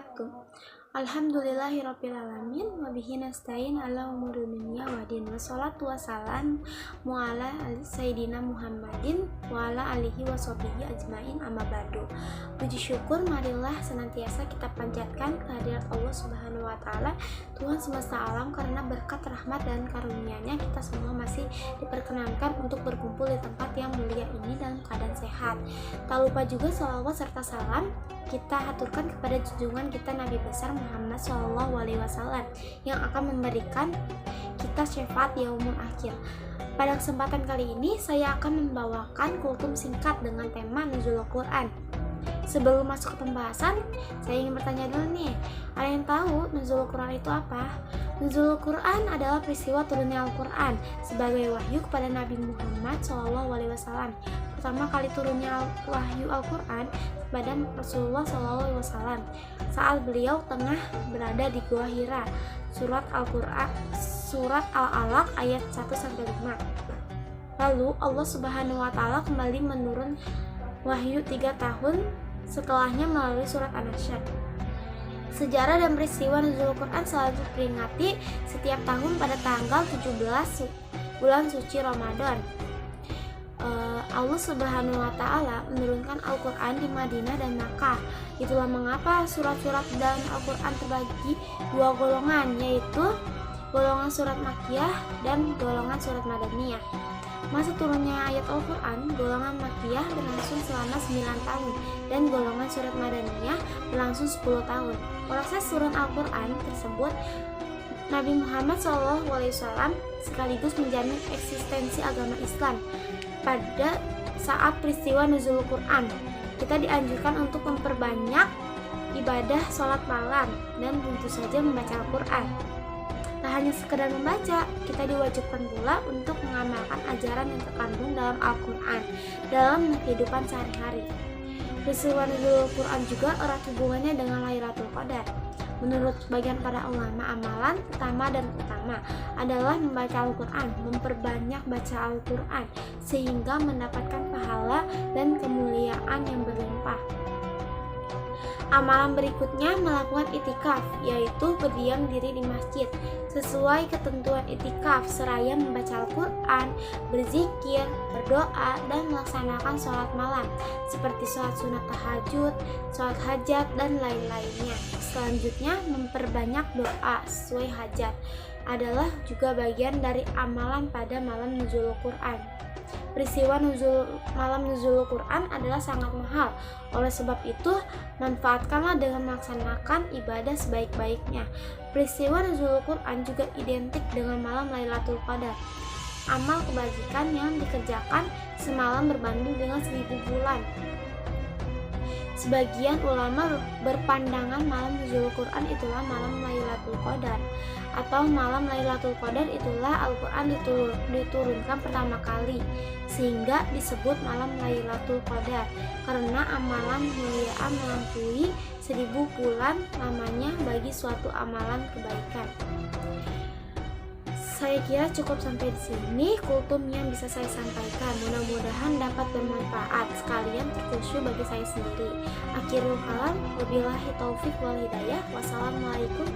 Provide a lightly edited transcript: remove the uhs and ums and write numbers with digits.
wabarakatuh. Alhamdulillahirrabbilalamin. Wabihi nasta'in ala umuri dunya waddin. Wassalatu wassalamu ala sayyidina Muhammadin wa ala alihi washabihi ajmain, amma ba'du. Puji syukur marilah senantiasa kita panjatkan kehadirat Allah Subhanahu wa taala, Tuhan semesta alam, karena berkat rahmat dan karunia-Nya kita semua masih diperkenankan untuk berkumpul di tempat yang mulia ini dalam keadaan sehat. Tak lupa juga sholawat serta salam kita haturkan kepada junjungan kita Nabi besar Muhammad SAW yang akan memberikan kita syafaat di yaumul akhir. Pada kesempatan kali ini saya akan membawakan kultum singkat dengan tema Nuzulul Quran. Sebelum masuk ke pembahasan, saya ingin bertanya dulu nih, ada yang tahu Nuzulul Quran itu apa? Nuzulul Quran adalah peristiwa turunnya Al-Quran sebagai wahyu kepada Nabi Muhammad SAW. Pertama kali turunnya wahyu Al-Quran kepada Rasulullah SAW saat beliau tengah berada di Gua Hira. Surat Al-Quran, surat Al-Alaq ayat 1-5. Lalu Allah Subhanahu wa taala kembali menurun wahyu 3 tahun setelahnya melalui surat An-Nasyr. Sejarah dan peristiwa Nuzulul Quran selalu diperingati setiap tahun pada tanggal 17 bulan suci Ramadan. Allah Subhanahu wa taala menurunkan Al-Quran di Madinah dan Makkah. Itulah mengapa surat-surat dalam Al-Quran terbagi dua golongan, yaitu golongan surat Makkiyah dan golongan surat Madaniyah. Masa turunnya ayat Al-Quran, golongan Makkiyah berlangsung selama 9 tahun dan golongan surat Madaniyah berlangsung 10 tahun. Proses turun Al-Quran tersebut Nabi Muhammad SAW sekaligus menjamin eksistensi agama Islam. Pada saat peristiwa Nuzulul Quran, kita dianjurkan untuk memperbanyak ibadah sholat malam dan tentu saja membaca Al-Quran. Tak hanya sekedar membaca, kita diwajibkan pula untuk mengamalkan ajaran yang terkandung dalam Al-Quran dalam kehidupan sehari-hari. Peristiwa Nuzulul Quran juga erat hubungannya dengan Lailatul Qadar. Menurut sebagian para ulama, amalan pertama dan utama adalah membaca Al-Quran, memperbanyak baca Al-Quran sehingga mendapatkan pahala dan kemuliaan yang berlimpah. Amalan berikutnya melakukan itikaf, yaitu berdiam diri di masjid sesuai ketentuan itikaf, seraya membaca Al-Quran, berzikir, berdoa, dan melaksanakan sholat malam seperti sholat sunat tahajud, sholat hajat, dan lain-lainnya. Selanjutnya, memperbanyak doa sesuai hajat adalah juga bagian dari amalan pada malam Nuzulul Quran. Peristiwa malam Nuzulul Quran adalah sangat mahal. Oleh sebab itu, manfaatkanlah dengan melaksanakan ibadah sebaik-baiknya. Peristiwa Nuzulul Quran juga identik dengan malam Lailatul Qadar. Amal kebajikan yang dikerjakan semalam berbanding dengan 1000 bulan. Sebagian ulama berpandangan malam Nuzulul Quran itulah malam Lailatul Qadar, atau malam Lailatul Qadar itulah Al-Quran diturunkan pertama kali, sehingga disebut malam Lailatul Qadar karena amalan kemuliaan melampaui 1000 bulan lamanya bagi suatu amalan kebaikan. Saya kira cukup sampai di sini kultum yang bisa saya sampaikan. Mudah-mudahan dapat bermanfaat sekalian terkhusyuk bagi saya sendiri. Akhirul kalam, wabillahi taufik wal hidayah. Wassalamualaikum